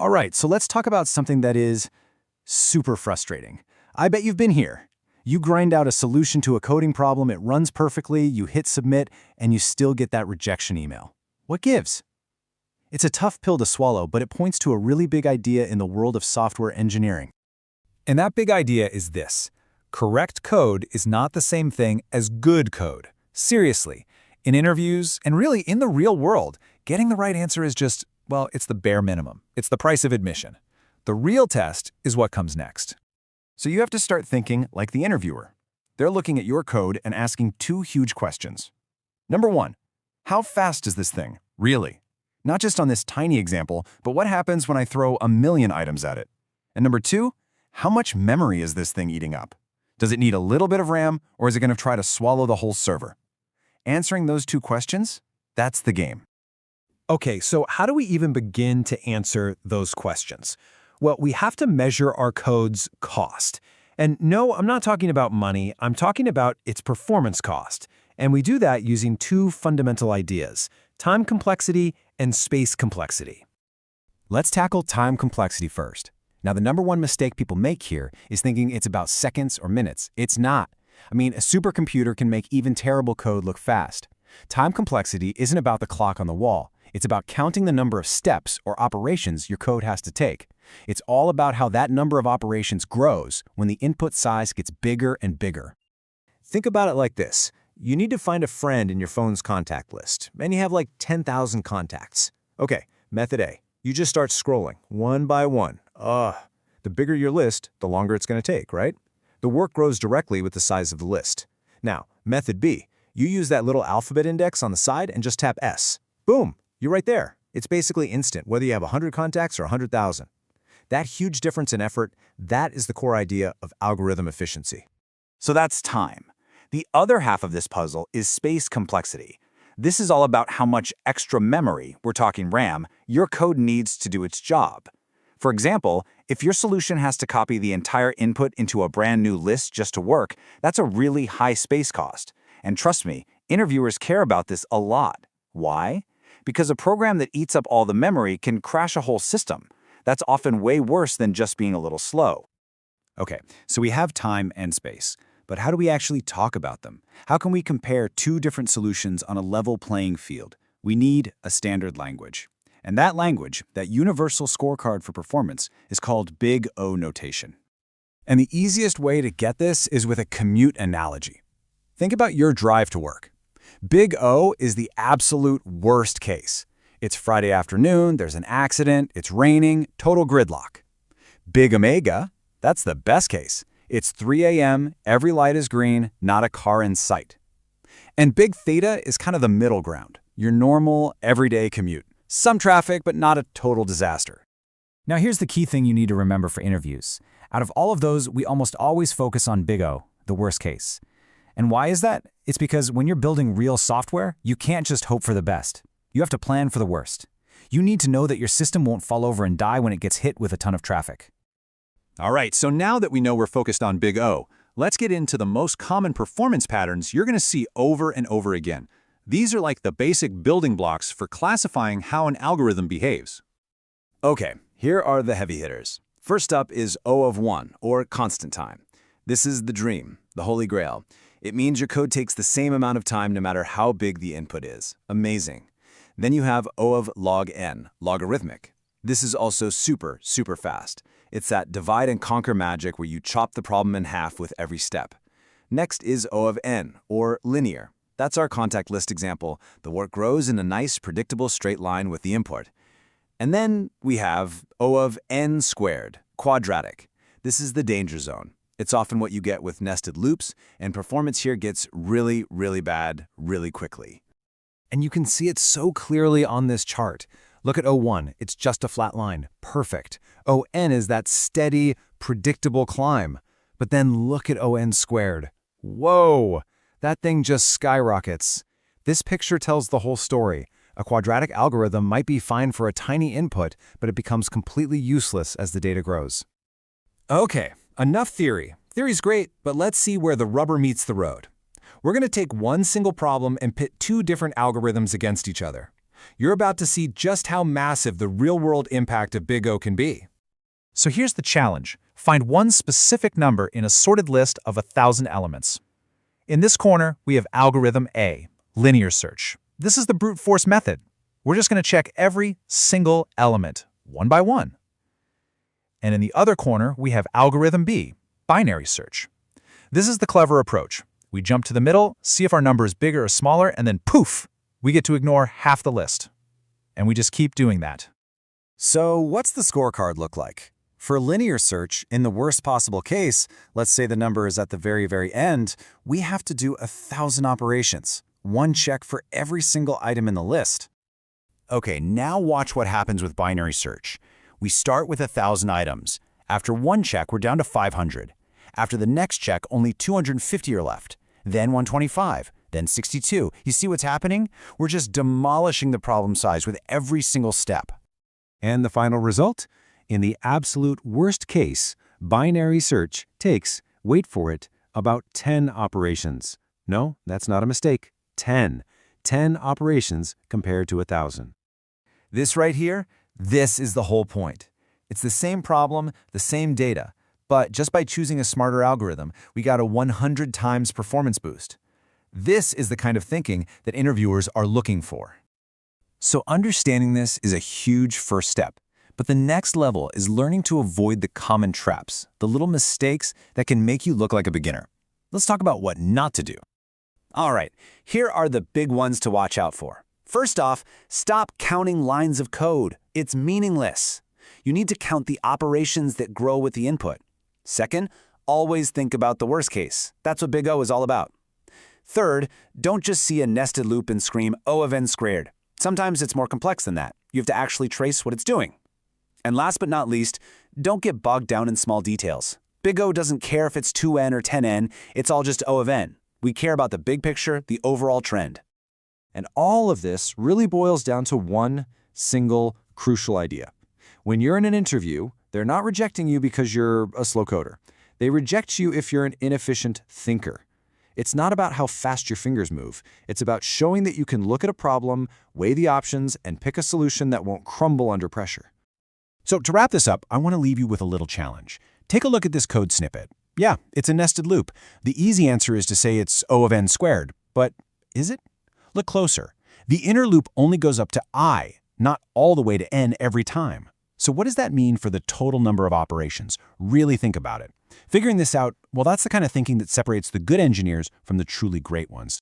All right, so let's talk about something that is super frustrating. I bet you've been here. You grind out a solution to a coding problem, it runs perfectly, you hit submit, and you still get that rejection email. What gives? It's a tough pill to swallow, but it points to a really big idea in the world of software engineering. And that big idea is this: correct code is not the same thing as good code. Seriously, in interviews and really in the real world, getting the right answer is just, well, it's the bare minimum. It's the price of admission. The real test is what comes next. So you have to start thinking like the interviewer. They're looking at your code and asking two huge questions. Number one, how fast is this thing, really? Not just on this tiny example, but what happens when I throw 1,000,000 items at it? And number two, how much memory is this thing eating up? Does it need a little bit of RAM, or is it going to try to swallow the whole server? Answering those two questions, that's the game. Okay, so how do we even begin to answer those questions? Well, we have to measure our code's cost. And no, I'm not talking about money, I'm talking about its performance cost. And we do that using two fundamental ideas: time complexity and space complexity. Let's tackle time complexity first. Now, the number one mistake people make here is thinking it's about seconds or minutes. It's not. I mean, a supercomputer can make even terrible code look fast. Time complexity isn't about the clock on the wall. It's about counting the number of steps or operations your code has to take. It's all about how that number of operations grows when the input size gets bigger and bigger. Think about it like this. You need to find a friend in your phone's contact list, and you have like 10,000 contacts. Okay, method A. You just start scrolling, one by one. The bigger your list, the longer it's going to take, right? The work grows directly with the size of the list. Now, method B. You use that little alphabet index on the side and just tap S. Boom! You're right there. It's basically instant, whether you have 100 contacts or 100,000. That huge difference in effort, that is the core idea of algorithm efficiency. So that's time. The other half of this puzzle is space complexity. This is all about how much extra memory, we're talking RAM, your code needs to do its job. For example, if your solution has to copy the entire input into a brand new list just to work, that's a really high space cost. And trust me, interviewers care about this a lot. Why? Because a program that eats up all the memory can crash a whole system. That's often way worse than just being a little slow. Okay, so we have time and space. But how do we actually talk about them? How can we compare two different solutions on a level playing field? We need a standard language. And that language, that universal scorecard for performance, is called Big O notation. And the easiest way to get this is with a commute analogy. Think about your drive to work. Big O is the absolute worst case. It's Friday afternoon, there's an accident, it's raining, total gridlock. Big Omega, that's the best case. It's 3 a.m., every light is green, not a car in sight. And Big Theta is kind of the middle ground, your normal, everyday commute. Some traffic, but not a total disaster. Now here's the key thing you need to remember for interviews. Out of all of those, we almost always focus on Big O, the worst case. And why is that? It's because when you're building real software, you can't just hope for the best. You have to plan for the worst. You need to know that your system won't fall over and die when it gets hit with a ton of traffic. All right, so now that we know we're focused on Big O, let's get into the most common performance patterns you're going to see over and over again. These are like the basic building blocks for classifying how an algorithm behaves. Okay, here are the heavy hitters. First up is O of 1, or constant time. This is the dream, the holy grail. It means your code takes the same amount of time no matter how big the input is. Amazing. Then you have O of log n, logarithmic. This is also super, super fast. It's that divide and conquer magic where you chop the problem in half with every step. Next is O of n, or linear. That's our contact list example. The work grows in a nice, predictable straight line with the import. And then we have O of n squared, quadratic. This is the danger zone. It's often what you get with nested loops, and performance here gets really, really bad really quickly. And you can see it so clearly on this chart. Look at O1, it's just a flat line, perfect. On is that steady, predictable climb. But then look at On squared. Whoa, that thing just skyrockets. This picture tells the whole story. A quadratic algorithm might be fine for a tiny input, but it becomes completely useless as the data grows. Okay, enough theory. Theory's great, but let's see where the rubber meets the road. We're going to take one single problem and pit two different algorithms against each other. You're about to see just how massive the real-world impact of Big O can be. So here's the challenge. Find one specific number in a sorted list of 1,000 elements. In this corner, we have algorithm A, linear search. This is the brute force method. We're just going to check every single element, one by one. And in the other corner, we have algorithm B, binary search. This is the clever approach. We jump to the middle, see if our number is bigger or smaller, and then poof, we get to ignore half the list. And we just keep doing that. So what's the scorecard look like? For linear search, in the worst possible case, let's say the number is at the very end, we have to do 1,000 operations, one check for every single item in the list. Okay, now watch what happens with binary search. We start with 1,000 items. After one check, we're down to 500. After the next check, only 250 are left. Then 125, then 62. You see what's happening? We're just demolishing the problem size with every single step. And the final result? In the absolute worst case, binary search takes, wait for it, about 10 operations. No, that's not a mistake. 10. 10 operations compared to 1,000. This right here, this is the whole point. It's the same problem, the same data, but just by choosing a smarter algorithm, we got a 100 times performance boost. This is the kind of thinking that interviewers are looking for. So understanding this is a huge first step. But the next level is learning to avoid the common traps, the little mistakes that can make you look like a beginner. Let's talk about what not to do. All right, here are the big ones to watch out for. First off, stop counting lines of code. It's meaningless. You need to count the operations that grow with the input. Second, always think about the worst case. That's what Big O is all about. Third, don't just see a nested loop and scream O of n squared. Sometimes it's more complex than that. You have to actually trace what it's doing. And last but not least, don't get bogged down in small details. Big O doesn't care if it's 2n or 10n, it's all just O of n. We care about the big picture, the overall trend. And all of this really boils down to one single crucial idea. When you're in an interview, they're not rejecting you because you're a slow coder. They reject you if you're an inefficient thinker. It's not about how fast your fingers move. It's about showing that you can look at a problem, weigh the options, and pick a solution that won't crumble under pressure. So to wrap this up, I want to leave you with a little challenge. Take a look at this code snippet. Yeah, it's a nested loop. The easy answer is to say it's O of n squared, but is it? Look closer. The inner loop only goes up to I, not all the way to n every time. So what does that mean for the total number of operations? Really think about it. Figuring this out, well, that's the kind of thinking that separates the good engineers from the truly great ones.